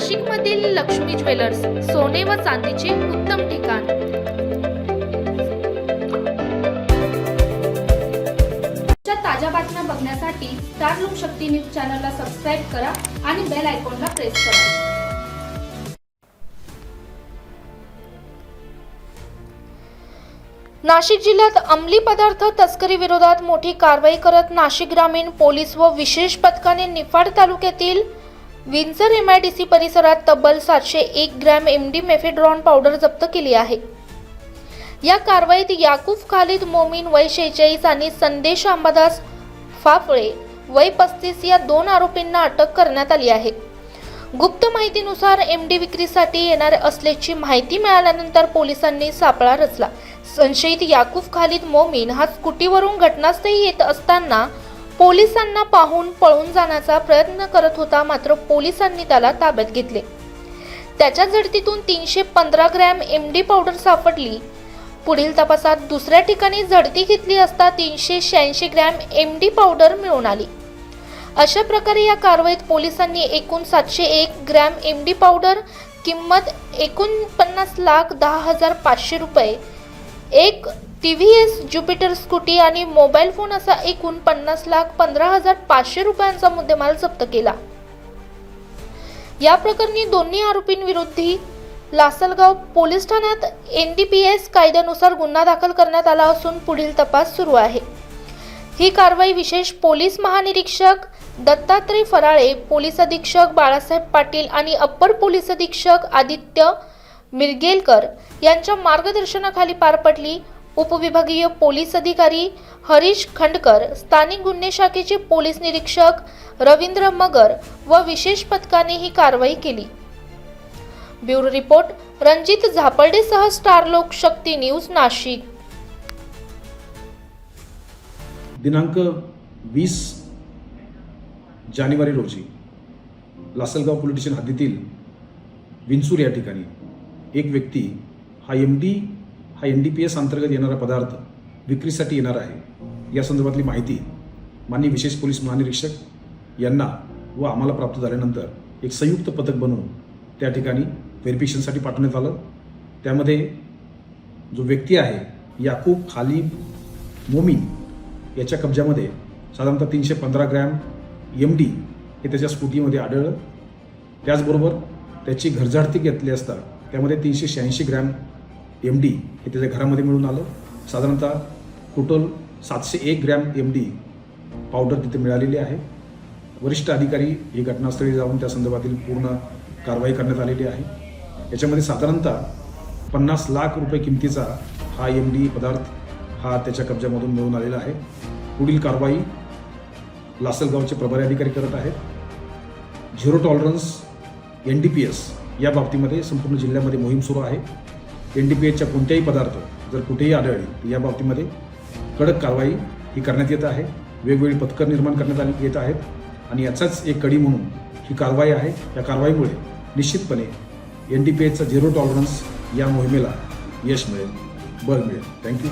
नाशिकमधील लक्ष्मी ज्वेलर्स, सोने व चांदीचे उत्तम ठिकाण। ताज्या बातम्या बघण्यासाठी स्टार लोकशक्ती न्यूज चॅनलला सबस्क्राइब करा आणि बेल आयकॉनला प्रेस करा। नाशिक जिल्ह्यात अंमली पदार्थ तस्करी विरोधात मोठी कारवाई करत नाशिक ग्रामीण पोलीस व विशेष पथकाने निफाड तालुक्यातील विंचर MIDC परिसरात तब्बल 701 ग्रॅम MD मेफेड्रॉन पावडर जप्त केली आहे। या कारवाईत याकूब खालिद मोमीन वय 46 आणि संदेश अंबादास फाफळे वय 35 या 2 आरोपींना अटक करण्यात आली आहे। गुप्त माहितीनुसार MD विक्रीसाठी येणार असल्याची माहिती मिळाल्यानंतर पोलिसांनी सापळा रचला। संशयित याकूब खालिद मोमीन हा स्कूटीवरून घटनास्थळी येत असताना पोलिसांना पाहून पळून जाण्याचा प्रयत्न करत होता, मात्र पोलिसांनी त्याला ताब्यात घेतले। त्याच्या जडतीतून 315 ग्रॅम MD पावडर सापडली। पुढील तपासात दुसऱ्या ठिकाणी झडती घेतली असता 386 ग्रॅम MD पावडर मिळून आली। अशा प्रकारे या कारवाईत पोलिसांनी एकूण 701 ग्रॅम MD पावडर, किंमत 49,10,500 रुपये, एक TVS ज्युपिटर स्कूटी आणि मोबाईल फोन असा एकूण 50,15,500 रुपयांचा मुद्देमाल जप्त केला। या प्रकरणी दोन्ही आरोपींविरुद्ध लासलगाव पोलीस ठाण्यात NDPS कायद्यानुसार गुन्हा दाखल करण्यात आला असून पुढील तपास सुरू आहे। ही कारवाई विशेष पोलीस महानिरीक्षक दत्तात्रय फराळे, पोलीस अधीक्षक बाळासाहेब पाटील आणि अप्पर पोलीस अधीक्षक आदित्य मिरगेलकर यांच्या मार्गदर्शनाखाली पार पडली। उपविभागीय पोलीस अधिकारी हरीश खंडकर, स्थानिक गुन्हे शाखेचे पोलीस निरीक्षक रवींद्र मगर व विशेष पथकाने ही कारवाई केली। ब्युरो रिपोर्ट रणजित झापर्डेसह स्टार लोकशक्ती न्यूज नाशिक। दिनांक 20 जानेवारी रोजी लासलगाव पोलीस स्टेशन हद्दीतील विंचूर या ठिकाणी एक व्यक्ती हा NDPS अंतर्गत येणारा पदार्थ विक्रीसाठी येणार आहे या संदर्भातली माहिती माननीय विशेष पोलीस महानिरीक्षक यांना व आम्हाला प्राप्त झाल्यानंतर एक संयुक्त पथक बनवून त्या ठिकाणी व्हेरिफिकेशनसाठी पाठवण्यात आलं। त्यामध्ये जो व्यक्ती आहे याकूब खालिद मोमीन याच्या कब्जामध्ये साधारणतः 315 ग्रॅम MD हे त्याच्या स्कूटीमध्ये आढळलं। त्याचबरोबर त्याची घरझाडती घेतली असता त्यामध्ये 386 ग्रॅम MD हे त्याच्या घरामध्ये मिळून आलं। साधारणतः टोटल 701 ग्रॅम MD पावडर तिथे मिळालेली आहे। वरिष्ठ अधिकारी ही घटनास्थळी जाऊन त्या संदर्भातील पूर्ण कारवाई करण्यात आलेली आहे। याच्यामध्ये साधारणतः 50 लाख रुपये किमतीचा हा MD पदार्थ हा त्याच्या कब्जामधून मिळून आलेला आहे। पुढील कारवाई लासलगावचे प्रभारी अधिकारी करत आहेत। झिरो टॉलरन्स NDPS या बाबतीमध्ये संपूर्ण जिल्ह्यामध्ये मोहीम सुरू आहे। NDPSच्या कोणत्याही पदार्थ जर कुठेही आढळले या बाबतीमध्ये कडक कारवाई ही करण्यात येत आहे। वेगवेगळी पथकं निर्माण करण्यात येत आहेत आणि याचाच एक कडी म्हणून ही कारवाई आहे। या कारवाईमुळे निश्चितपणे NDPSचा झिरो टॉलरन्स या मोहिमेला यश मिळेल, बळ मिळेल। थँक्यू।